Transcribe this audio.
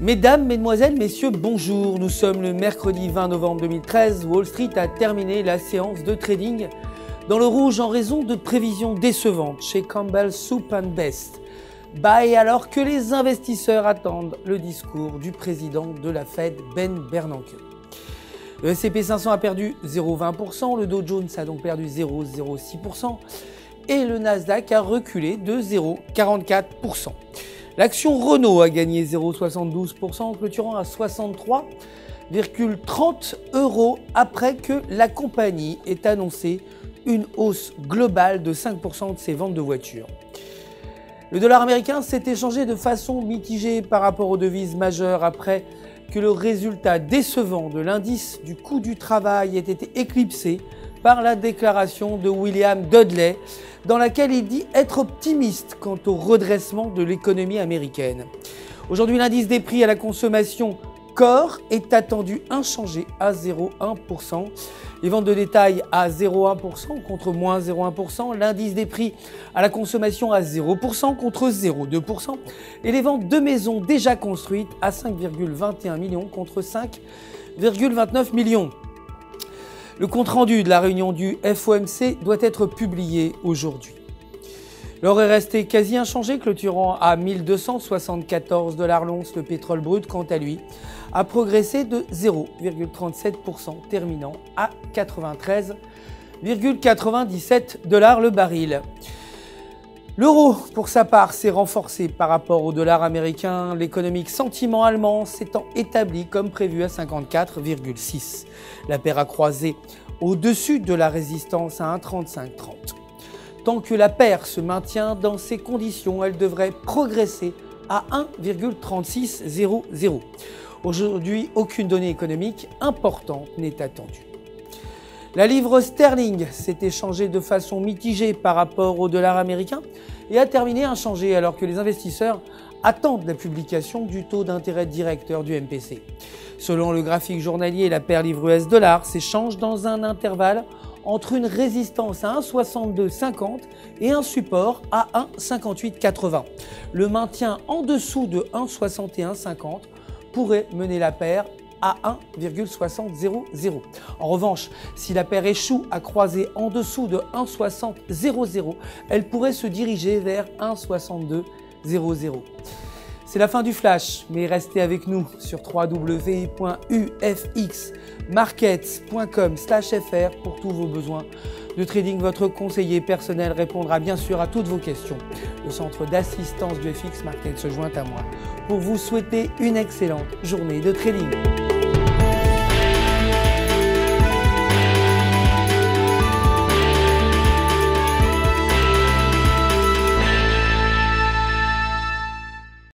Mesdames, Mesdemoiselles, Messieurs, bonjour. Nous sommes le mercredi 20 novembre 2013. Wall Street a terminé la séance de trading dans le rouge en raison de prévisions décevantes chez Campbell Soup & Best. Buy alors que les investisseurs attendent le discours du président de la Fed, Ben Bernanke. Le S&P 500 a perdu 0,20%, le Dow Jones a donc perdu 0,06% et le Nasdaq a reculé de 0,44%. L'action Renault a gagné 0,72%, clôturant à 63,30 € après que la compagnie ait annoncé une hausse globale de 5% de ses ventes de voitures. Le dollar américain s'est échangé de façon mitigée par rapport aux devises majeures après que le résultat décevant de l'indice du coût du travail ait été éclipsé par la déclaration de William Dudley, dans laquelle il dit être optimiste quant au redressement de l'économie américaine. Aujourd'hui, l'indice des prix à la consommation Core est attendu inchangé à 0,1%. Les ventes de détail à 0,1% contre moins 0,1%. L'indice des prix à la consommation à 0% contre 0,2%. Et les ventes de maisons déjà construites à 5,21 millions contre 5,29 millions. Le compte-rendu de la réunion du FOMC doit être publié aujourd'hui. L'or est resté quasi inchangé, clôturant à 1274 $ l'once. Le pétrole brut, quant à lui, a progressé de 0,37%, terminant à 93,97 $ le baril. L'euro, pour sa part, s'est renforcé par rapport au dollar américain, l'économique sentiment allemand s'étant établi comme prévu à 54,6. La paire a croisé au-dessus de la résistance à 1,3530. Tant que la paire se maintient dans ces conditions, elle devrait progresser à 1,3600. Aujourd'hui, aucune donnée économique importante n'est attendue. La livre sterling s'est échangée de façon mitigée par rapport au dollar américain et a terminé inchangée alors que les investisseurs attendent la publication du taux d'intérêt directeur du MPC. Selon le graphique journalier, la paire livre US-dollar s'échange dans un intervalle entre une résistance à 1,6250 et un support à 1,5880. Le maintien en dessous de 1,6150 pourrait mener la paire à 1,6000. En revanche, si la paire échoue à croiser en dessous de 1,6000, elle pourrait se diriger vers 1,6200. C'est la fin du flash, mais restez avec nous sur www.ufxmarkets.com/fr pour tous vos besoins de trading. Votre conseiller personnel répondra bien sûr à toutes vos questions. Le centre d'assistance du FX Markets se joint à moi pour vous souhaiter une excellente journée de trading.